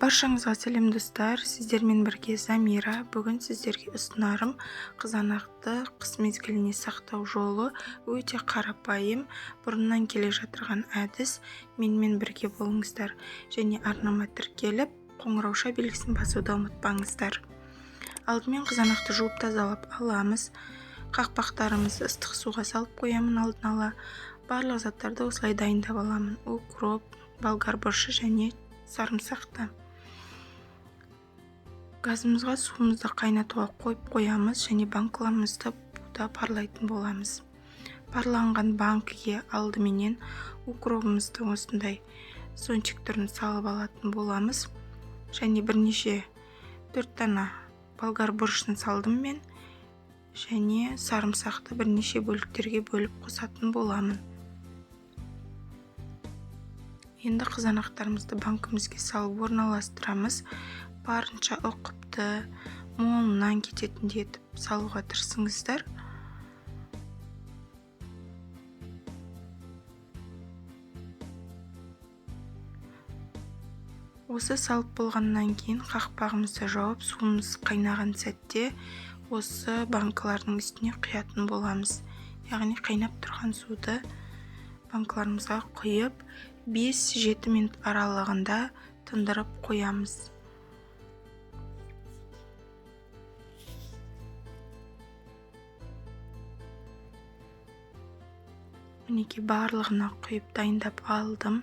Баршаңызға сәлем достар, сіздермен бірге Замира. Бүгін сіздерге ұсынарым қызанақты қыс мезгіліне сақтау жолы өте қарапайым, бұрыннан келе жатырған әдіс. Менімен бірге болыңыздар және арнама тіркеліп, қоңырауша белгісін басуды ұмытпаңыздар. Алдымен қызанақты жуып тазалап аламыз. Қақпақтарымызды ыстық суға салып қоямын алдын ала. Барлық заттарды осылай дайындап аламын. Укроп, болгар бұрышы және сарымсақты. Газымызға суымызды қайнатуға қойып қоямыз және банкаларымызды буда парлайтын боламыз. Парланған банкіге алдыменен укробымызды осындай сончик түрін салып алатын боламыз. Және бірнеше 4 дана болгар бұрышын салдым мен. Және сарымсақты бірнеше бөліктерге бөліп қосатын боламын. Енді қызанақтарымызды банкімізге салып орналастырамыз. Барынша ұқыпты, молынан кететіндей етіп салуға тырысыңыздар. Осы салып болғаннан кейін қақпағымызды жауып, суымыз қайнаған сәтте осы банкалардың үстіне құятын боламыз. Яғни қайнап тұрған суды банкаларымызға құйып, 5-7 минут аралығында тындырып қоямыз. Мінекей барлығына құйып дайындап алдым.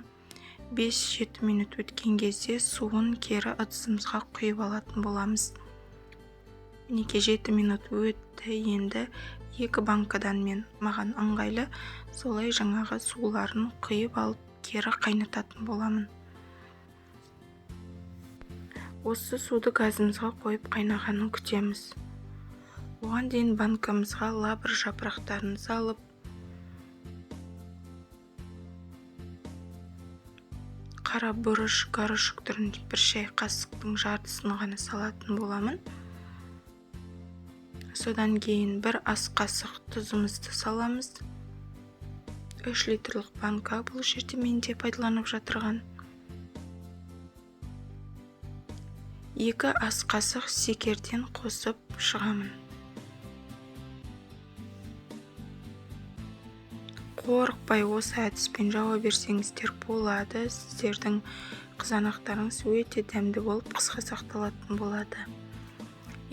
5-7 минут өткен кезде суын кері ыдысымызға құйып алатын боламыз. Мінекей 7 минут өтті. Енді 2 банкадан мен маған ыңғайлы солай жаңағы суларын құйып алып кері қайнататын боламын. Осы суды газымызға қойып қайнағанын күтеміз. Оған дейін банкамызға лавр жапырақтарын салып, қара бұрыш, горошек түрін 1 шай қасықтың жартысын ғана салатын боламын. Содан кейін 1 ас қасық тұзымызды саламыз. 3 литрлік банка бұл жерде менде пайдаланып жатырған. 2 ас қасық секерден қосып шығамын. Қорықпай осы әдіспен жауа берсеңіздер болады. Сіздердің қызанақтарыңыз өте дәмді болып қысқа сақталатын болады.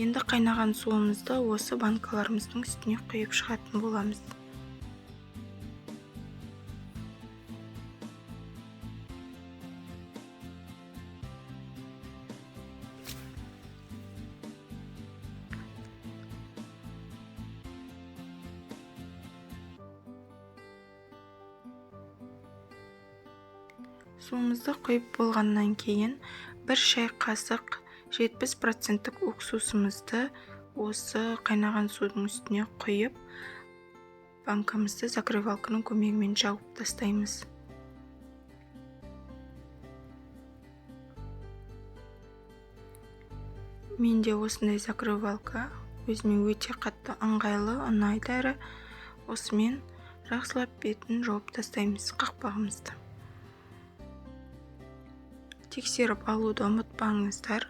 Енді қайнаған суымызды осы банкаларымыздың үстіне құйып шығатын боламыз. Суымызды құйып болғаннан кейін 1 шай қасық 70% уксусымызды осы қайнаған судың үстіне құйып, банкамызды закрывалканың көмегімен жауып тастаймыз. Менде осындай закрывалка өзіме өте қатты ыңғайлы, ұнайды әрі. Осымен жақсылап бетін жауып тастаймыз қақпағымызды. Тексеріп алуды ұмытпаңыздар.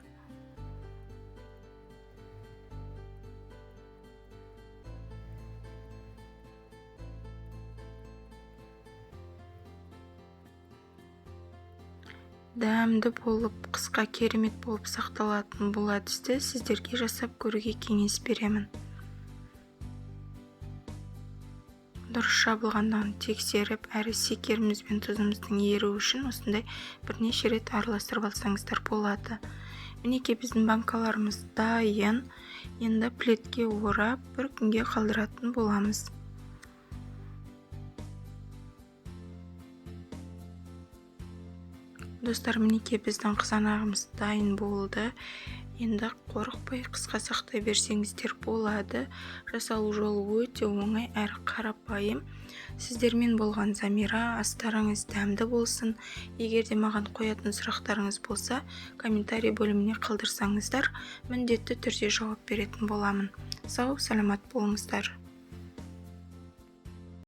Дәмді болып, қысқа керемет болып сақталатын бұл әдісті сіздерге жасап көруге кеңес беремін. Дұрыс жабылғандығын тексеріп, әрі секеріміз бен тұзымыздың еруі үшін осындай бірнеше рет араластырып алсаңыздар болады. Мінекей біздің банкаларымыз дайын. Енді плетке орап 1 күнге қалдыратын боламыз. Достар, мінекей біздің қызанағымыз дайын болды. Енді қорықпай қысқа сақтай берсеңіздер болады. Жасалу жолы өте оңай әрі қарапайым. Сіздермен болған Замира. Астарыңыз дәмді болсын. Егер де маған қоятын сұрақтарыңыз болса, комментарий бөліміне қалдырсаңыздар, міндетті түрде жауап беретін боламын. Сау, саламат болыңыздар.